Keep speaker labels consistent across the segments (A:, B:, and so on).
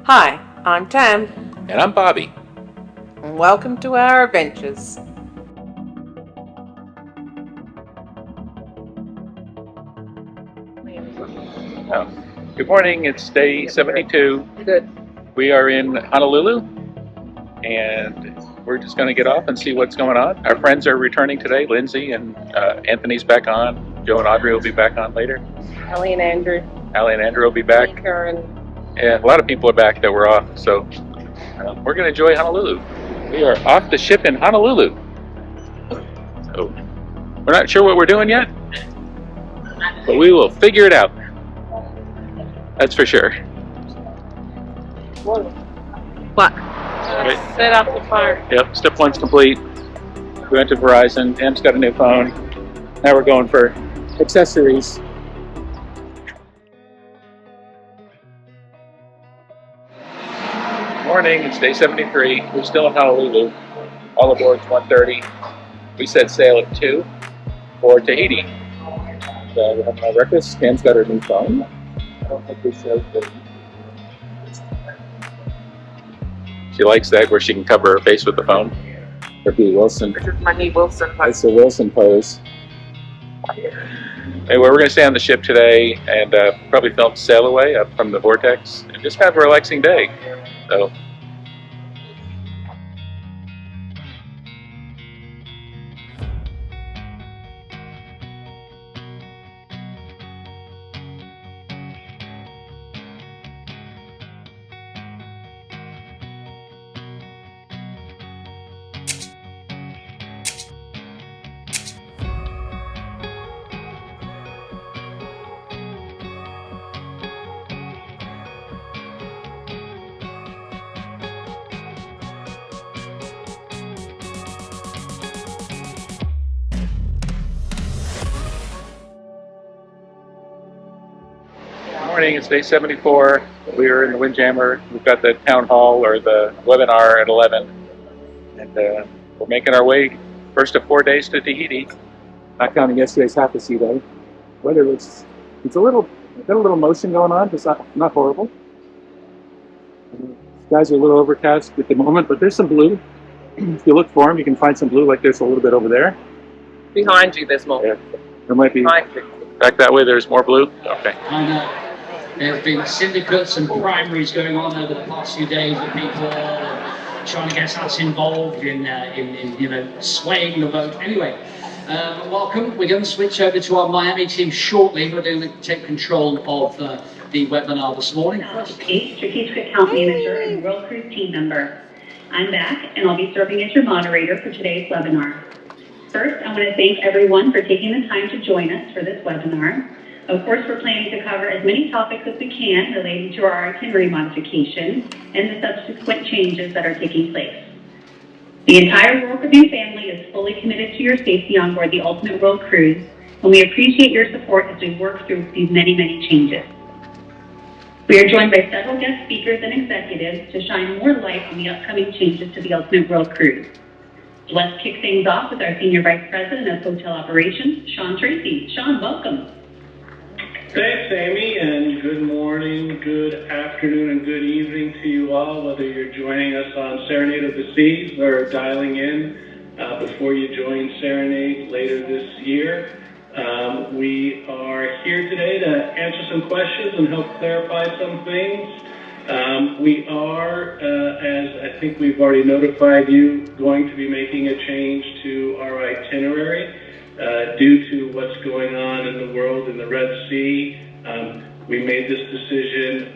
A: Hi, I'm Tam,
B: And I'm Bobby.
A: and welcome to our adventures.
B: Good morning, it's day 72.
A: Good.
B: We are in Honolulu, and we're just going to get off and see what's going on. Our friends are returning today. Lindsay and Anthony's back on. Joe and Audrey will be back on later.
A: Ellie and Andrew.
B: Allie and Andrew will be back. Yeah, a lot of people are back that were off, so we're going to enjoy Honolulu. We are off the ship in Honolulu. So we're not sure what we're doing yet, but we will figure it out. That's for sure.
A: What?
B: Okay.
A: Set up the fire.
B: Yep, step one's complete. We went to Verizon. Tam's got a new phone. Now we're going for accessories. Morning, it's day 73. We're still in Honolulu. All aboard's 1:30. We set sail at 2 for Tahiti. So we're having our breakfast. Tam's got her new phone. I don't think we showed the... She likes that, where she can cover her face with the phone. Or be Wilson.
A: This is my new Wilson pose.
B: It's a Wilson pose. Anyway, we're going to stay on the ship today and probably film Sail Away up from the vortex. And just have a relaxing day. So. Morning, it's day 74. We are in the Windjammer. We've got the town hall or the webinar at 11. And we're making our way, first of 4 days, to Tahiti. Not counting yesterday's half a sea day. Weather looks, it's got a little motion going on, but it's not horrible. Skies are a little overcast at the moment, but there's some blue. If you look for them, you can find some blue, like there's a little bit over there.
A: Behind you, there's more.
B: Yeah, there might be.
A: Behind you.
B: Back that way, there's more blue? Okay.
C: I know. There's been syndicates and primaries going on over the past few days with people trying to get us involved in swaying the vote. Anyway, welcome. We're going to switch over to our Miami team shortly. We're going to take control of the webinar this morning.
D: Kate, Strategic Account Manager and World Cruise team member. I'm back, and I'll be serving as your moderator for today's webinar. First, I want to thank everyone for taking the time to join us for this webinar. Of course, we're planning to cover as many topics as we can relating to our itinerary modification and the subsequent changes that are taking place. The entire World Cruise family is fully committed to your safety on board the Ultimate World Cruise, and we appreciate your support as we work through these many, many changes. We are joined by several guest speakers and executives to shine more light on the upcoming changes to the Ultimate World Cruise. Let's kick things off with our Senior Vice President of Hotel Operations, Sean Tracy. Sean, welcome.
E: Thanks, Amy, and good morning, good afternoon, and good evening to you all, whether you're joining us on Serenade of the Seas or dialing in before you join Serenade later this year. We are here today to answer some questions and help clarify some things. We are, as I think we've already notified you, going to be making a change to our itinerary. Due to what's going on in the world in the Red Sea, we made this decision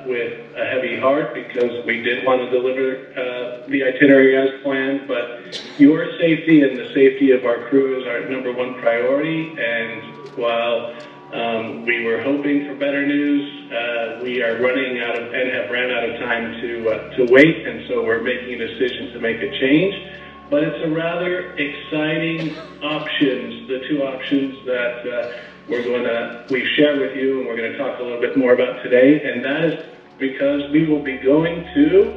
E: with a heavy heart because we did want to deliver the itinerary as planned, but your safety and the safety of our crew is our #1 priority. And while we were hoping for better news, we are running out of and have ran out of time to wait, and so we're making a decision to make a change. But it's a rather exciting options, the two options that we've shared with you and we're going to talk a little bit more about today, and that is because we will be going to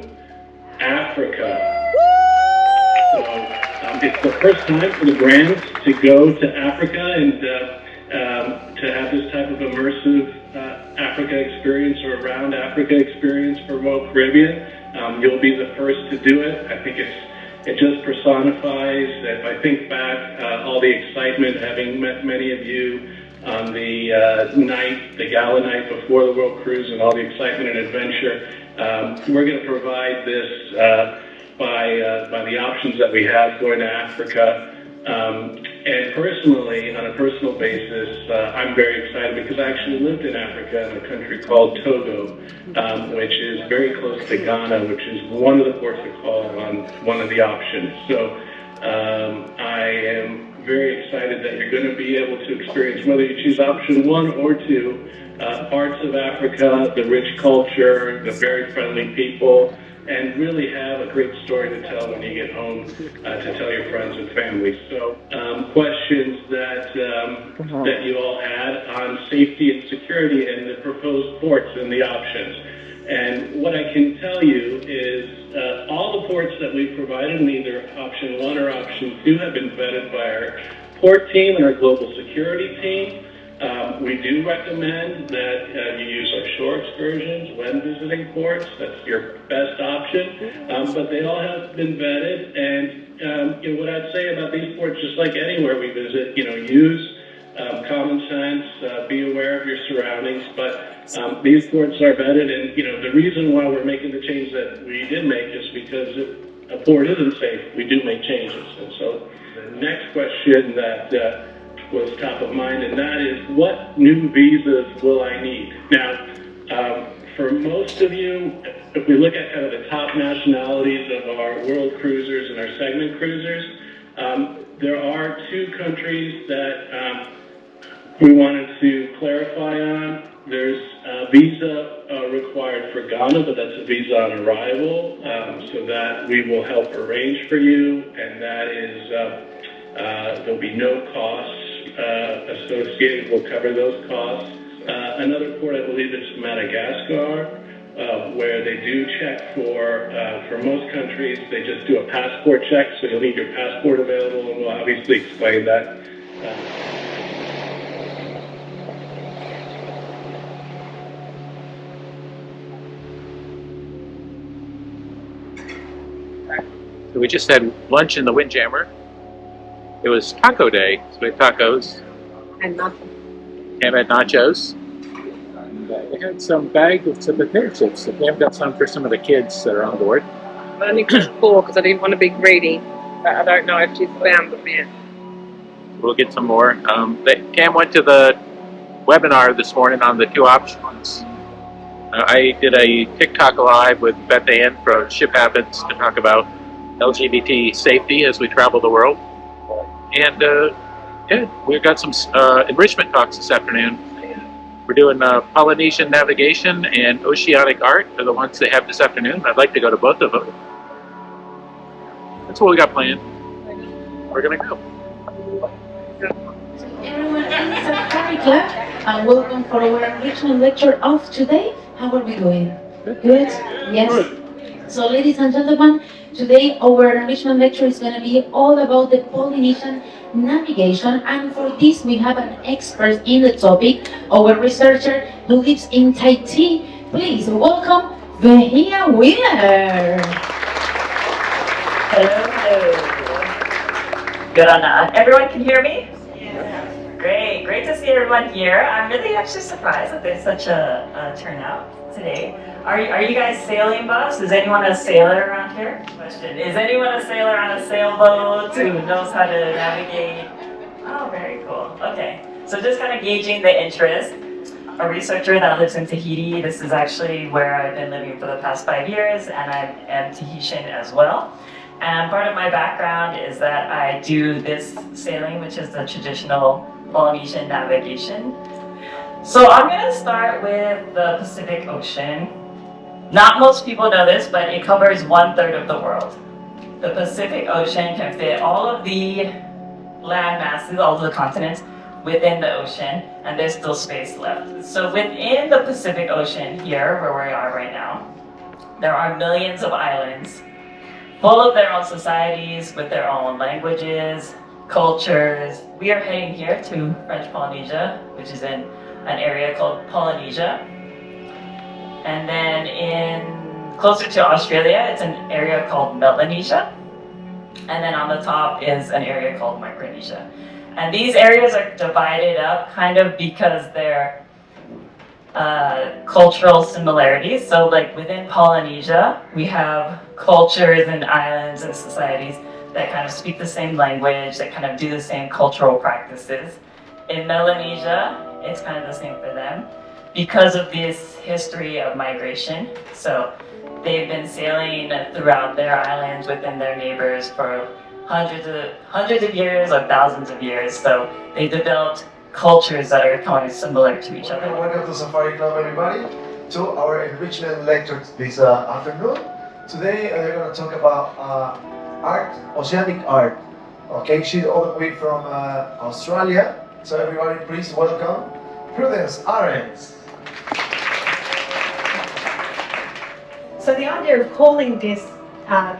E: Africa. So it's the first time for the brand to go to Africa and to have this type of immersive Africa experience or around Africa experience for Remote Caribbean, you'll be the first to do it. I think it just personifies, if I think back, all the excitement, having met many of you on the gala night before the World Cruise, and all the excitement and adventure. We're going to provide this by the options that we have going to Africa. And personally, on a personal basis, I'm very excited because I actually lived in Africa in a country called Togo, which is very close to Ghana, which is one of the ports of call on one of the options. So I am very excited that you're going to be able to experience, whether you choose option 1 or 2, parts of Africa, the rich culture, the very friendly people, and really have a great story to tell when you get home to tell your friends and family. So questions that you all had on safety and security and the proposed ports and the options. And what I can tell you is all the ports that we've provided in either option 1 or option 2 have been vetted by our port team and our global security team. We do recommend that you use our shore excursions when visiting ports. That's your best option. But they all have been vetted. And what I'd say about these ports, just like anywhere we visit, use common sense, be aware of your surroundings. But these ports are vetted. And, the reason why we're making the change that we did make is because if a port isn't safe, we do make changes. And so the next question that was top of mind, and that is, what new visas will I need? Now, for most of you, if we look at kind of the top nationalities of our world cruisers and our segment cruisers, there are 2 countries that we wanted to clarify on. There's a visa required for Ghana, but that's a visa on arrival, so that we will help arrange for you, and that is, there'll be no costs associated. We'll cover those costs. Another port, I believe, is Madagascar, where they do check for most countries, they just do a passport check, so you'll need your passport available, and we'll obviously explain that.
B: So we just had lunch in the Windjammer. It was taco day, so we had tacos.
A: And nothing.
B: Cam had nachos. And they had some bags of potato chips. So Cam got some for some of the kids that are on board.
A: I only got 4 because I didn't want to be greedy. But I don't know if she's found them yet.
B: We'll get some more. Cam went to the webinar this morning on the 2 options. I did a TikTok live with Beth Ann from Ship Happens to talk about LGBT safety as we travel the world. And yeah, we've got some enrichment talks this afternoon. We're doing Polynesian navigation and oceanic art are the ones they have this afternoon. I'd like to go to both of them. That's what we got planned. We're going to go.
F: Everyone, it's a Harry Club, and welcome for our enrichment lecture of today. How are we doing? Good? Yes? So, ladies and gentlemen, today our enrichment lecture is going to be all about the Polynesian navigation, and for this we have an expert in the topic, our researcher who lives in Tahiti. Please welcome Vehia Wheeler.
G: Hello, hello. Good on that. Everyone can hear me? Yeah. Great to see everyone here. I'm really actually surprised that there's such a turnout today. Are you guys sailing buffs? Is anyone a sailor around here? Question. Is anyone a sailor on a sailboat who knows how to navigate? Oh, very cool. Okay. So just kind of gauging the interest. A researcher that lives in Tahiti. This is actually where I've been living for the past 5 years, and I am Tahitian as well. And part of my background is that I do this sailing, which is the traditional Polynesian navigation. So I'm going to start with the Pacific Ocean. Not most people know this, but it covers 1/3 of the world. The Pacific Ocean can fit all of the land masses, all of the continents within the ocean, and there's still space left. So within the Pacific Ocean here, where we are right now, there are millions of islands full of their own societies with their own languages, cultures. We are heading here to French Polynesia, which is in an area called Polynesia. And then closer to Australia, it's an area called Melanesia. And then on the top is an area called Micronesia. And these areas are divided up kind of because they're cultural similarities. So like within Polynesia, we have cultures and islands and societies that kind of speak the same language, that kind of do the same cultural practices. In Melanesia, it's kind of the same for them because of this history of migration. So they've been sailing throughout their islands within their neighbors for hundreds of years or thousands of years. So they developed cultures that are kind of similar to each other.
H: Welcome to Safari Club, everybody, to our enrichment lecture this afternoon. Today we're going to talk about art, oceanic art. Okay, she's all the way from Australia. So everybody, please welcome Prudence Arends.
I: So the idea of calling this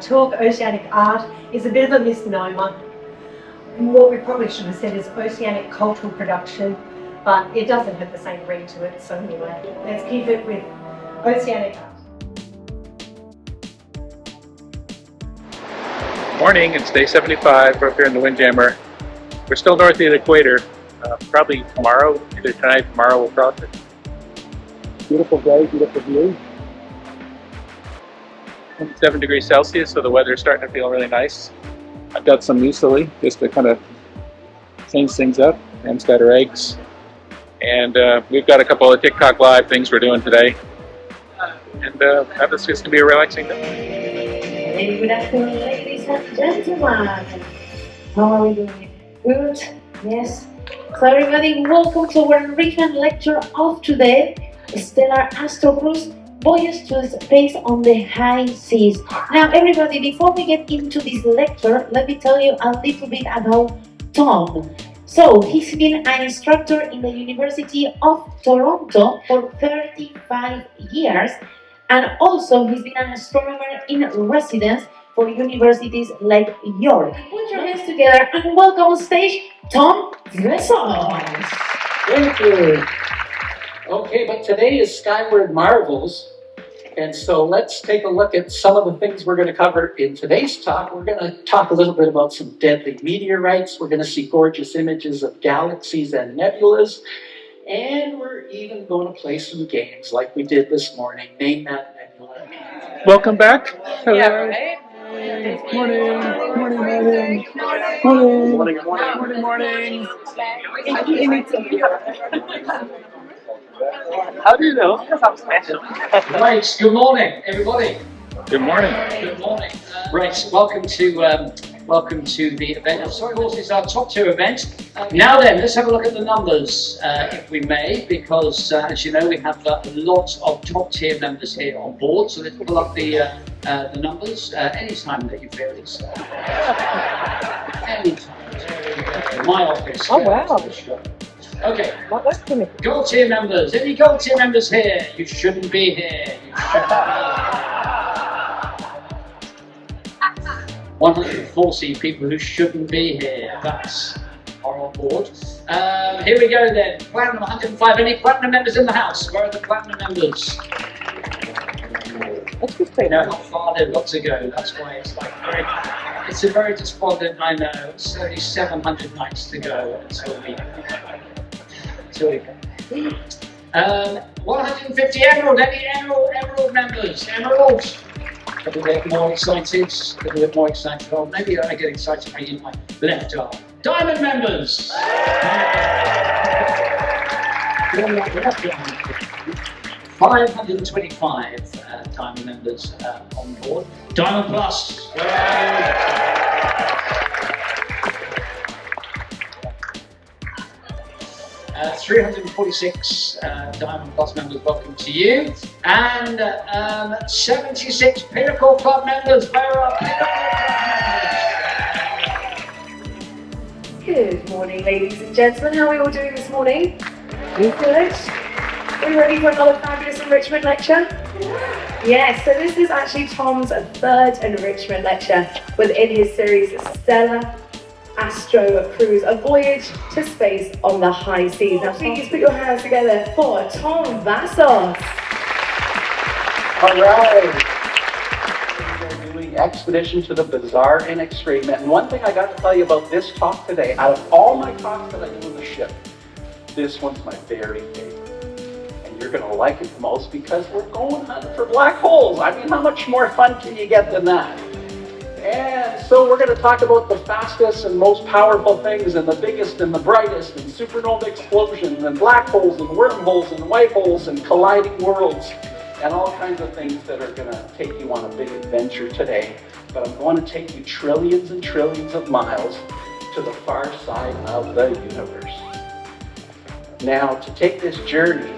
I: talk Oceanic Art is a bit of a misnomer. What we probably should have said is Oceanic Cultural Production, but it doesn't have the same ring to it. So anyway, let's keep it with Oceanic Art.
B: Morning, it's day 75. We're up here in the Windjammer. We're still north of the equator. Probably tomorrow, either tonight or tomorrow, we'll cross it. Beautiful day, beautiful view. 27 degrees Celsius, so the weather's starting to feel really nice. I've got some muesli just to kind of change things up. Em's got her eggs. And we've got a couple of TikTok live things we're doing today. And that's just going to be a relaxing day.
F: Good afternoon, ladies and gentlemen. How are we doing? Good? Yes. So everybody, welcome to our enrichment lecture of today, Stellar Astro Cruise, Voyage to Space on the High Seas. Now everybody, before we get into this lecture, let me tell you a little bit about Tom. So he's been an instructor in the University of Toronto for 35 years, and also he's been an astronomer in residence for universities like York. Put your hands together and welcome on stage Tom Vessels.
J: Thank you. Okay, but today is Skyward Marvels, and so let's take a look at some of the things we're going to cover in today's talk. We're going to talk a little bit about some deadly meteorites. We're going to see gorgeous images of galaxies and nebulas, and we're even going to play some games like we did this morning. Name that nebula.
B: Welcome back. Hello.
A: Yeah, right?
B: Morning. Morning, morning. Morning. Morning, morning.
A: How do you know? Because I'm special.
C: Right, good morning, everybody.
B: Good morning.
C: Good morning. Right, welcome to the event. Of course, it's our top 2 event. Now then, let's have a look at the numbers, if we may, because as you know, we have lots of top tier members here on board. So let's pull up the numbers anytime that you feel it's anytime. My office.
A: Oh, wow.
C: Okay.
A: Not less than me.
C: Gold tier members. Any gold tier members here? You shouldn't be here. You shouldn't be here. 140 people who shouldn't be here. That's are on board. Here we go then. Platinum 105. Any platinum members in the house? Where are the platinum members?
A: Let's just say
C: You know how far they've got to go. That's why it's like it's a very despondent. I know. It's only 700 nights to go until we. 150 Emerald. Any Emerald members? Emerald. A little bit more excited. Oh, maybe I get excited when in my left arm. Diamond members. 525 diamond members on board. Diamond Plus. 346 Diamond Plus members, welcome to you. And 76 Pinnacle Club members, where are Pinnacle Club members?
I: Good morning, ladies and gentlemen. How are we all doing this morning? Good. Are you ready for another fabulous enrichment lecture? Yes, so this is actually Tom's 3rd enrichment lecture within his series Stellar Astro Cruise, a voyage to space on the high seas. Now please put your hands together for Tom Vassos.
J: All right. We're doing Expedition to the Bizarre and Enrichment. And one thing I got to tell you about this talk today, out of all my talks that I do on the ship, this one's my very favorite. And you're going to like it the most because we're going hunting for black holes. I mean, how much more fun can you get than that? And so we're going to talk about the fastest and most powerful things and the biggest and the brightest and supernova explosions and black holes and wormholes and white holes and colliding worlds and all kinds of things that are going to take you on a big adventure today. But I'm going to take you trillions and trillions of miles to the far side of the universe. Now, to take this journey,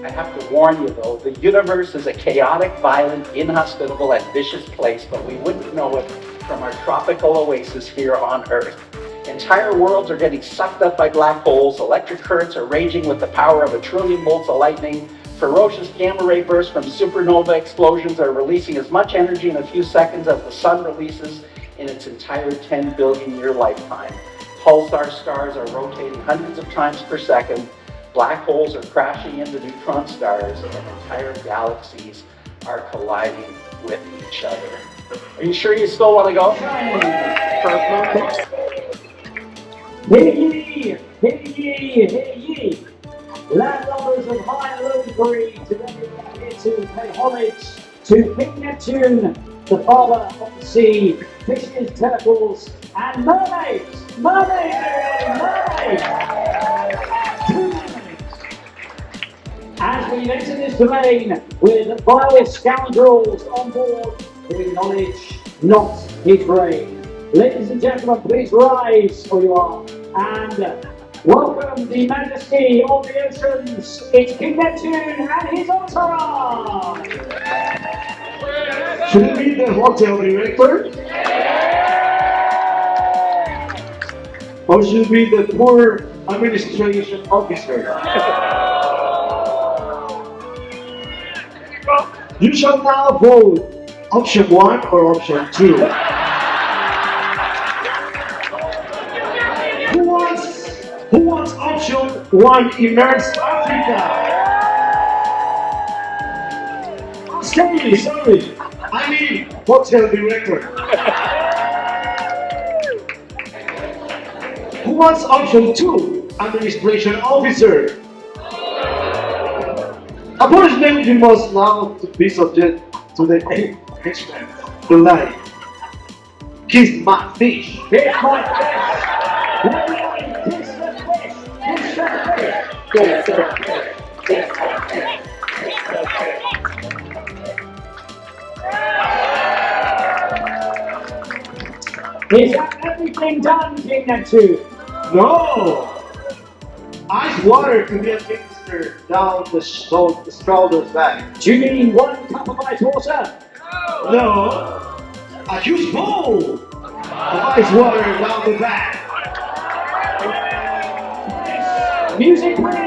J: I have to warn you though, the universe is a chaotic, violent, inhospitable, and vicious place, but we wouldn't know it from our tropical oasis here on Earth. Entire worlds are getting sucked up by black holes, electric currents are raging with the power of 1 trillion volts of lightning, ferocious gamma ray bursts from supernova explosions are releasing as much energy in a few seconds as the sun releases in its entire 10 billion year lifetime. Pulsar stars are rotating hundreds of times per second, black holes are crashing into neutron stars, and entire galaxies are colliding with each other. Are you sure you still want to go?
K: Hear ye, hear ye, hear ye. Landowners of Honolulu Hawaii, today we are here to pay homage to King Neptune, the father of the sea, fishes, turtles, and mermaids. Mermaids! As we enter this domain with vile scoundrels on board who acknowledge not his reign. Ladies and gentlemen, please rise where you are and welcome the majesty of the oceans. It's King Neptune and his entourage.
H: Should it be the hotel director? Or should it be the poor administration officer? You shall now vote option 1 or option 2. Who wants option 1, immerse Africa? Sorry. I mean hotel director. Who wants option 2, administration officer? Unfortunately, you must now be subject to the enrichment. The line. Kiss my fish.
K: Kiss my fish. Kiss the fish. Kiss the fish. Is that everything done, King Neptune?
H: No! Ice water to be administered down the shoulder's back.
K: Do you mean 1 cup of ice water?
H: No! A huge bowl of ice water down the back.
K: Music, please!